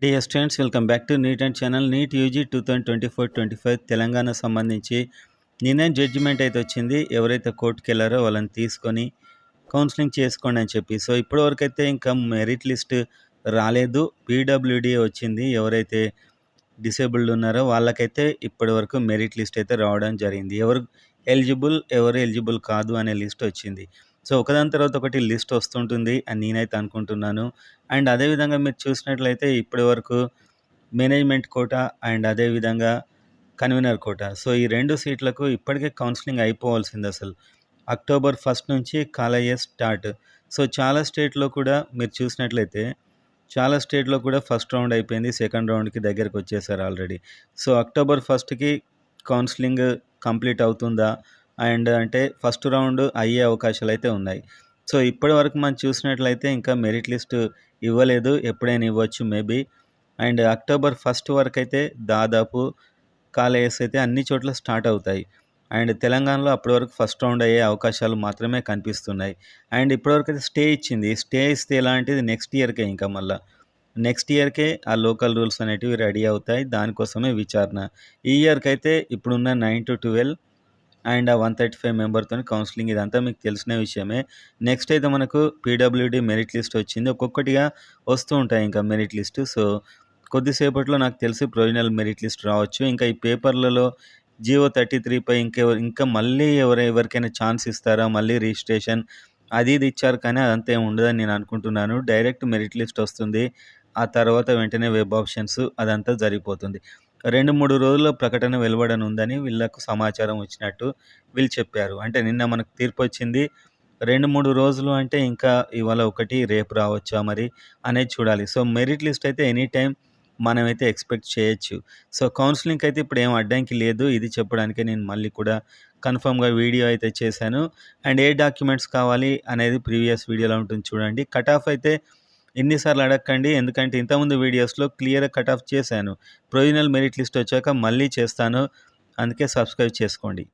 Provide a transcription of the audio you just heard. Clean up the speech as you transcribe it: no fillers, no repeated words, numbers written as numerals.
Dear students, welcome back to NEET and channel. NEET UG 2024-25 Telangana సంబంధించి నిన్న judgement అయితే వచ్చింది. ఎవరైతే కోర్టుకి వెళ్ళారో వాళ్ళని తీసుకొని కౌన్సిలింగ్ చేసుకోండి అని చెప్పి. సో ఇప్పటివరకు అయితే ఇంకా మెరిట్ లిస్ట్ రాలేదు. పీడబ్ల్యూడీ వచ్చింది. ఎవరైతే డిసేబుల్డ్ ఉన్నారో వాళ్ళకైతే ఇప్పటివరకు మెరిట్ లిస్ట్ అయితే రావడం జరిగింది. ఎవరు ఎలిజిబుల్ కాదు అనే లిస్ట్ వచ్చింది. సో ఒకదాని తర్వాత ఒకటి లిస్ట్ వస్తుంటుంది అని నేనైతే అనుకుంటున్నాను. అండ్ అదేవిధంగా మీరు చూసినట్లయితే ఇప్పటివరకు మేనేజ్మెంట్ కోటా అండ్ అదేవిధంగా కన్వీనర్ కోటా, సో ఈ 2 సీట్లకు ఇప్పటికే కౌన్సిలింగ్ అయిపోవాల్సింది. అసలు అక్టోబర్ 1 నుంచి కాలేజెస్ స్టార్ట్. సో చాలా స్టేట్లో కూడా మీరు చూసినట్లయితే ఫస్ట్ రౌండ్ అయిపోయింది, సెకండ్ రౌండ్కి దగ్గరికి వచ్చేసారు ఆల్రెడీ. సో అక్టోబర్ 1కి కౌన్సిలింగ్ కంప్లీట్ అవుతుందా అండ్ అంటే ఫస్ట్ రౌండ్ అయ్యే అవకాశాలు అయితే ఉన్నాయి. సో ఇప్పటి వరకు మనం చూసినట్లయితే ఇంకా మెరిట్ లిస్ట్ ఇవ్వలేదు, ఎప్పుడైనా ఇవ్వచ్చు మేబీ. అండ్ అక్టోబర్ 1 వరకు అయితే దాదాపు కాలేజెస్ అయితే అన్ని చోట్ల స్టార్ట్ అవుతాయి. అండ్ తెలంగాణలో అప్పటి వరకు ఫస్ట్ రౌండ్ అయ్యే అవకాశాలు మాత్రమే కనిపిస్తున్నాయి. అండ్ ఇప్పటివరకు అయితే స్టే ఇచ్చింది. స్టే ఇస్తే ఎలాంటిది నెక్స్ట్ ఇయర్కే, ఇంకా మళ్ళీ నెక్స్ట్ ఇయర్కే ఆ లోకల్ రూల్స్ అనేటివి రెడీ అవుతాయి. దానికోసమే విచారణ. ఈ ఇయర్కి అయితే ఇప్పుడున్న 9 to 12 అండ్ ఆ 135 మెంబర్తో కౌన్సిలింగ్, ఇదంతా మీకు తెలిసిన విషయమే. నెక్స్ట్ అయితే మనకు పీడబ్ల్యూడీ మెరిట్ లిస్ట్ వచ్చింది. ఒక్కొక్కటిగా వస్తూ ఉంటాయి ఇంకా మెరిట్ లిస్ట్. సో కొద్దిసేపట్లో నాకు తెలిసి ప్రొవిజనల్ మెరిట్ లిస్ట్ రావచ్చు. ఇంకా ఈ పేపర్లలో జియో 33పై ఇంకా మళ్ళీ ఎవరికైనా ఛాన్స్ ఇస్తారా, మళ్ళీ రిజిస్ట్రేషన్ అది ఇది ఇచ్చారు, కానీ అదంతా ఏమి ఉండదని నేను అనుకుంటున్నాను. డైరెక్ట్ మెరిట్ లిస్ట్ వస్తుంది, ఆ తర్వాత వెంటనే వెబ్ ఆప్షన్స్ అదంతా జరిగిపోతుంది. 2-3 రోజుల్లో ప్రకటన వెలువడనుందని వీళ్ళకు సమాచారం వచ్చినట్టు వీళ్ళు చెప్పారు. అంటే నిన్న మనకు తీర్పు వచ్చింది. 2-3 రోజులు అంటే ఇంకా ఇవాళ ఒకటి, రేపు రావచ్చా మరి అనేది చూడాలి. సో మెరిట్ లిస్ట్ అయితే ఎనీ టైం మనమైతే ఎక్స్పెక్ట్ చేయొచ్చు. సో కౌన్సిలింగ్కి అయితే ఇప్పుడు ఏం అడ్డంకి లేదు. ఇది చెప్పడానికే నేను మళ్ళీ కూడా కన్ఫర్మ్గా వీడియో అయితే చేశాను. అండ్ ఏ డాక్యుమెంట్స్ కావాలి అనేది ప్రీవియస్ వీడియోలో ఉంటుంది చూడండి. కట్ ఆఫ్ అయితే ఎన్నిసార్లు అడగకండి, ఎందుకంటే ఇంతకుముందు వీడియోస్లో క్లియర్గా కట్ ఆఫ్ చేశాను. ప్రొవిజనల్ మెరిట్ లిస్ట్ వచ్చాక మళ్ళీ చేస్తాను, అందుకే సబ్స్క్రైబ్ చేసుకోండి.